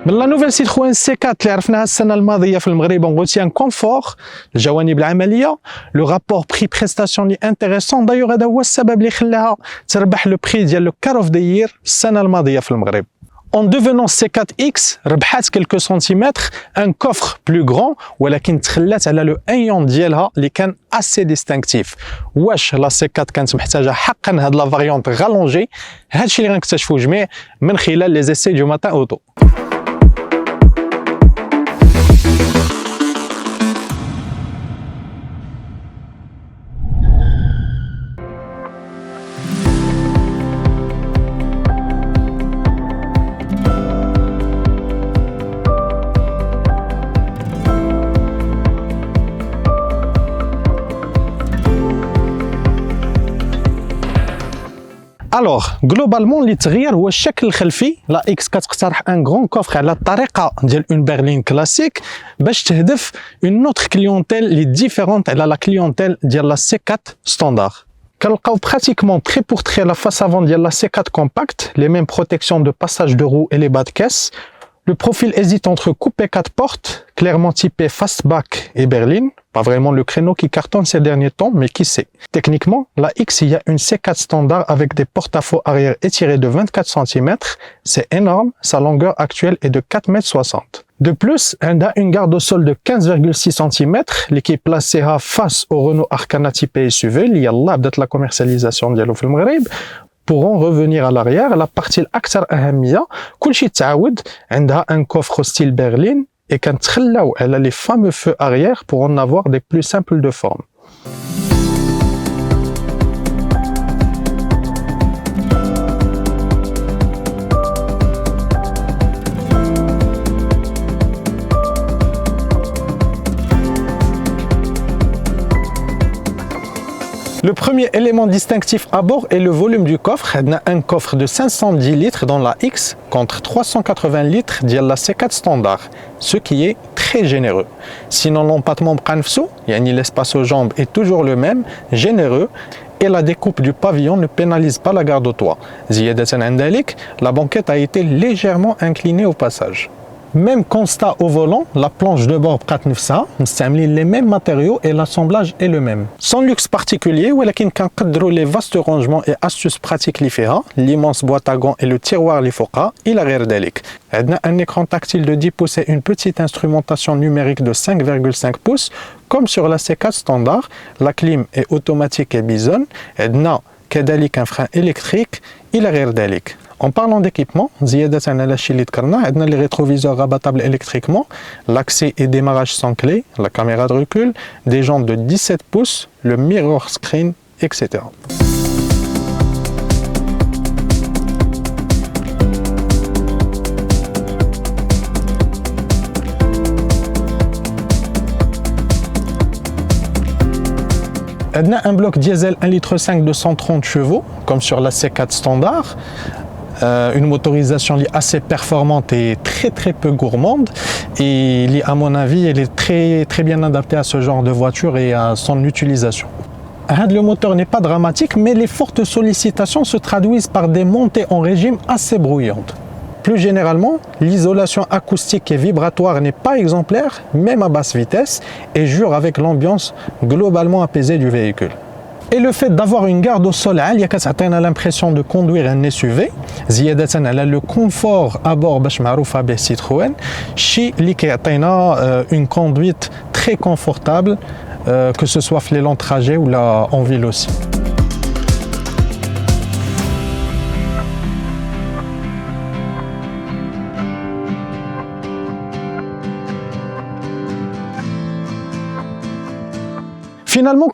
من لا نوفيل سيتروين سي 4 اللي عرفناها السنه الماضيه في المغرب نقول ان كونفور الجوانب العمليه لو رابور بري بريستاسيون لي انتريسون دايوغ هذا هو السبب اللي خلاها تربح لو بري ديال لو كار اوف ذا يير السنه الماضيه في المغرب. En devenant C4X, ربحات quelques centimètres, un coffre plus grand, ولكن تخلات على لو ايون ديالها اللي كان assez distinctif. واش لا C4 كانت محتاجه حقا هاد لا فاريونت غالونجي؟ هادشي اللي غنكتشفوا جميع من خلال لي زيسي دو ماتان اوتو. Alors, globalement, اللي تغير هو الشكل الخلفي. لا اكس كتقترح ان غران كوفر على الطريقه ديال اون برلين كلاسيك باش تهدف اون نوتر كليونتيل اللي ديفيرونت على لا كليونتيل ديال لا سي 4 ستاندار. كنلقاو براتيكمون تري بور تري لا فاس افون ديال لا سي 4 كومباكت لي ميم بروتيكسيون دو باساج دو رو et les bas de caisse. Le profil hésite entre coupé 4 portes, clairement typé fastback et berline. Pas vraiment le créneau qui cartonne ces derniers temps, mais qui sait. Techniquement, la X, il y a une C4 standard avec des porte-à-faux arrière étirés de 24 cm. C'est énorme, sa longueur actuelle est de 4,60 m. De plus, elle a une garde au sol de 15,6 cm, qui est placée face au Renault Arcana typé SUV, il y a là peut-être la commercialisation de l'Oufel Maghreb. Pourront revenir à l'arrière, la partie الأكثر أهمية كلشي تعاود عندها un coffre style berline et كنتخلاو على les fameux feux arrière pour en avoir des plus simples de forme. Le premier élément distinctif à bord est le volume du coffre. On a un coffre de 510 litres dans la X contre 380 litres de la C4 standard, ce qui est très généreux. Sinon l'empattement bqanfsou, l'espace aux jambes est toujours le même, généreux, et la découpe du pavillon ne pénalise pas la garde au toit. Ziyadatan andalik, la banquette a été légèrement inclinée au passage. Même constat au volant, la planche de bord بقات نفسها مستعملين les mêmes matériaux et l'assemblage est le même. Sans luxe particulier, ولكن كنقدروا les vastes rangements et astuces pratiques اللي فيها, l'immense boîte à gants et le tiroir اللي فوقها إلى غير ذلك. عندنا un écran tactile de 10 pouces et une petite instrumentation numérique de 5,5 pouces comme sur la C4 standard. La clim est automatique et bisonne. عندنا كذلك un frein électrique إلى غير ذلك. En parlant d'équipement, on a les rétroviseurs rabattables électriquement, l'accès et démarrage sans clé, la caméra de recul, des jantes de 17 pouces, le mirror screen, etc. On a un bloc diesel 1,5 litre de 130 chevaux, comme sur la C4 standard. Une motorisation assez performante et très peu gourmande, et à mon avis elle est très bien adaptée à ce genre de voiture et à son utilisation. Le moteur n'est pas dramatique, mais les fortes sollicitations se traduisent par des montées en régime assez brouillantes. Plus généralement, l'isolation acoustique et vibratoire n'est pas exemplaire, même à basse vitesse, et jure avec l'ambiance globalement apaisée du véhicule. Et le fait d'avoir une garde au sol عالية كتعطينا l'impression de conduire un SUV زيادة على le confort à bord باش معروفة به Citroën, شي اللي كيعطينا une conduite très confortable que ce soit في les longs trajets ou là en ville aussi. Finalement,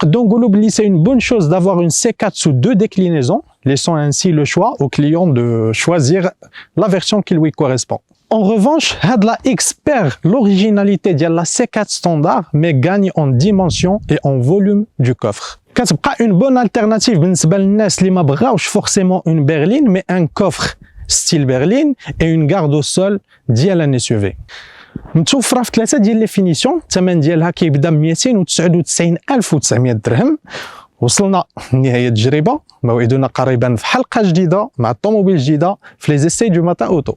c'est une bonne chose d'avoir une C4 sous 2 déclinaisons, laissant ainsi le choix au client de choisir la version qui lui correspond. En revanche, la X perd l'originalité de la C4 standard, mais gagne en dimension et en volume du coffre. كتبقى une bonne alternative بالنسبة للناس اللي ما بغاوش forcément une berline, mais un coffre style berline et une garde au sol ديال un SUV. متوفره في 3 ديال لي فينيسيون، الثمن ديالها كيبدا ب 299,900 درهم. وصلنا لنهايه التجربه، موعدنا قريبا في حلقه جديده مع طوموبيل جديده في لي زيسي دو ماتا اوتو.